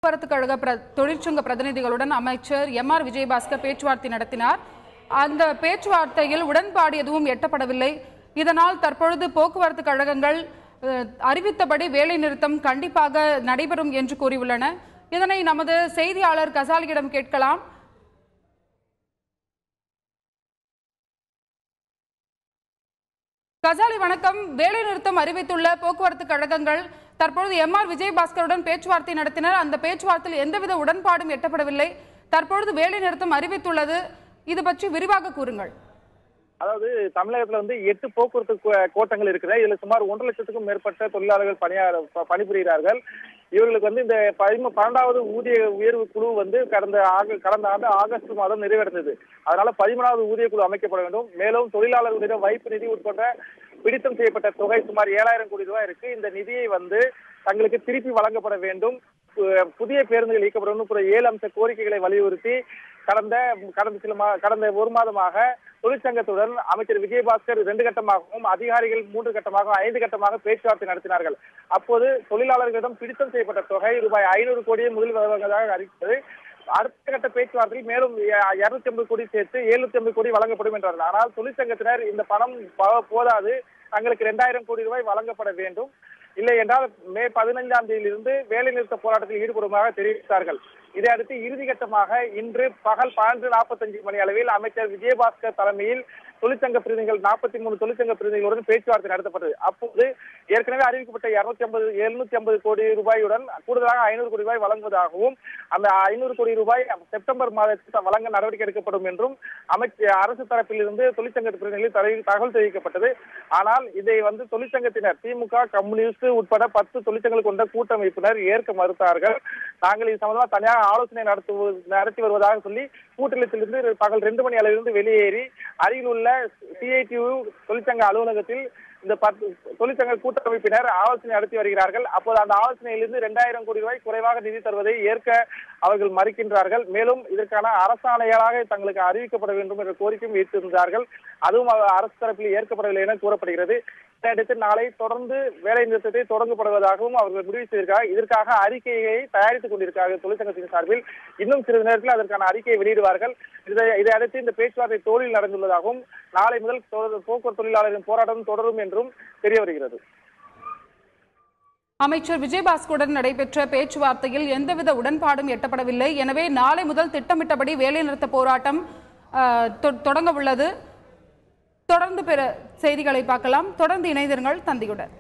போக்குவரத்து கழக தொழிற்சங்க பிரதிநிதிகளுடன் அமைச்சர் எம்.ஆர். விஜயபாஸ்கர் பேச்சுவார்த்தை நடத்தினார். அந்த பேச்சுவார்த்தையில் உடன்பாடு எதுவும் எட்டப்படவில்லை. இதனால் தற்பொழுது போக்குவரத்து கழகங்கள் அறிவித்தபடி வேலை நிறுத்தம் கண்டிப்பாக நடைபெறும் என்று கூறியுள்ளன. இதனை நமது செய்தியாளர் கசாலியிடம் கேட்கலாம். கசாலி வணக்கம். வேலை நிறுத்தம் அறிவித்துள்ள போக்குவரத்து கழகங்கள் தற்பொழுது எம்.ஆர். விஜயபாஸ்கருடன் பேச்சுவார்த்தை நடத்தினர். அந்த பேச்சுவார்த்தையில் எந்தவித உடன்பாடும் எட்டப்படவில்லை. தற்பொழுது வேலை நிறுத்தம் அறிவித்துள்ளது. இது பற்றி விரிவாக கூறுங்கள். அதாவது தமிழகத்துல 8 போக்குவரத்து கோட்டங்கள் இருக்கிறது. இதுல சுமார் 1.5 லட்சத்துக்கும் மேற்பட்ட தொழிலாளர்கள் பணிபுரிகிறார்கள். இவர்களுக்கு இந்த 12வது ஊதிய உயர்வு குழு கடந்த ஆண்டு ஆகஸ்ட் மாதம் நிறைவேறது. அதனால 13வது ஊதிய குழு அமைக்கப்பட வேண்டும். மேலும் தொழிலாளர்களிடம் வைப்பு நிதி உட்பட பிடித்தம் செய்யப்பட்ட தொகை சுமார் 7000 கோடி ரூபாய் இருக்கு. இந்த நிதியை தங்களுக்கு திருப்பி வழங்கப்பட வேண்டும். புதிய பேருந்துகள் இயக்கப்பட வேண்டும். 7 அம்ச கோரிக்கைகளை வலியுறுத்தி கடந்த ஒரு மாதமாக தொழிற்சங்கத்துடன் அமைச்சர் விஜயபாஸ்கர் 2 கட்டமாகவும் அதிகாரிகள் 3 கட்டமாகவும் 5 கட்டமாக பேச்சுவார்த்தை நடத்தினார்கள். அப்போது தொழிலாளர்களிடம் பிடித்தம் செய்யப்பட்ட தொகை ரூபாய் 500 கோடியை முதல் வழங்குவதாக அறிவித்தது. அடுத்த கட்ட பேச்சுவார்த்தையில் மேலும் 250 கோடி சேர்த்து 750 கோடி வழங்கப்படும் என்றார்கள். ஆனால் தொழிற்சங்கத்தினர் இந்த பணம் போதாது, தங்களுக்கு 2000 கோடி ரூபாய் வழங்கப்பட வேண்டும், இல்லை என்றால் மே 15ஆம் தேதியிலிருந்து வேலை நிறுத்த போராட்டத்தில் ஈடுபடுவதாக தெரிவித்தார்கள். இதையடுத்து இறுதிக்கட்டமாக இன்று பகல் 12:45 மணி அளவில் அமைச்சர் விஜயபாஸ்கர் தலைமையில் தொழிற்சங்க பிரதிநிதிகள் 43 தொழிற்சங்க பிரதிநிதிகளுடன் பேச்சுவார்த்தை நடத்தப்பட்டது. அப்போது ஏற்கனவே அறிவிக்கப்பட்ட 750 கோடி ரூபாயுடன் கூடுதலாக 500 கோடி ரூபாய் வழங்குவதாகவும் அந்த 500 கோடி ரூபாய் செப்டம்பர் மாதத்தில் வழங்க நடவடிக்கை எடுக்கப்படும் என்றும் அரசு தரப்பிலிருந்து தொழிற்சங்க பிரதிநிதிகள் தகவல் தெரிவிக்கப்பட்டது. ஆனால் இதை தொழிற்சங்கத்தினர் திமுக, கம்யூனிஸ்ட் உட்பட 10 தொழிற்சங்கங்கள் கொண்ட கூட்டமைப்பினர் ஏற்க மறுத்தார்கள். நாங்கள் இது சம்பந்தமாக தனியாக ஆலோசனை நடத்தி வருவதாக சொல்லி கூட்டத்திலிருந்து பகல் 2 மணி அளவிலிருந்து வெளியேறி அருகில் உள்ள CITU தொழிற்சங்க அலுவலகத்தில் இந்த 10 தொழிற்சங்க கூட்டமைப்பினர் ஆலோசனை நடத்தி வருகிறார்கள். அப்போது அந்த ஆலோசனையிலிருந்து 2000 கோடி ரூபாய் குறைவாக நிதி தருவதை ஏற்க அவர்கள் மறுக்கின்றார்கள். மேலும் இதற்கான அரசாணையாக தங்களுக்கு அறிவிக்கப்பட வேண்டும் என்ற கோரிக்கையும் வைத்திருந்தார்கள். அதுவும் அரசு தரப்பில் ஏற்கப்படவில்லை என கூறப்படுகிறது. இதையடுத்து நாளை தொடர்ந்து வேலை நிறுத்தத்தை தொடங்கப்படுவதாகவும் அவர்கள் முடிவு செய்திருக்கிறார்கள். இதற்காக அறிக்கையை தயாரித்துக் கொண்டிருக்கிறார்கள் தொழிற்சங்கத்தின் சார்பில். இன்னும் சிறிது நேரத்தில் அதற்கான அறிக்கையை வெளியிடுவார்கள். இதையடுத்து இந்த பேச்சுவார்த்தை தோல்வியில் நடந்துள்ளதாகவும் நாளை முதல் போக்குவரத்து தொழிலாளர்களின் போராட்டம் தொடரும் என்றும் தெரிய வருகிறது. அமைச்சர் விஜயபாஸ்கருடன் நடைபெற்ற பேச்சுவார்த்தையில் எந்தவித உடன்பாடும் எட்டப்படவில்லை. எனவே நாளை முதல் திட்டமிட்டபடி வேலைநிறுத்த போராட்டம் தொடங்க உள்ளது. தொடர்ந்து பிற செய்திகளை பார்க்கலாம். தொடர்ந்து இணைந்திருங்கள் தந்தியுடன்.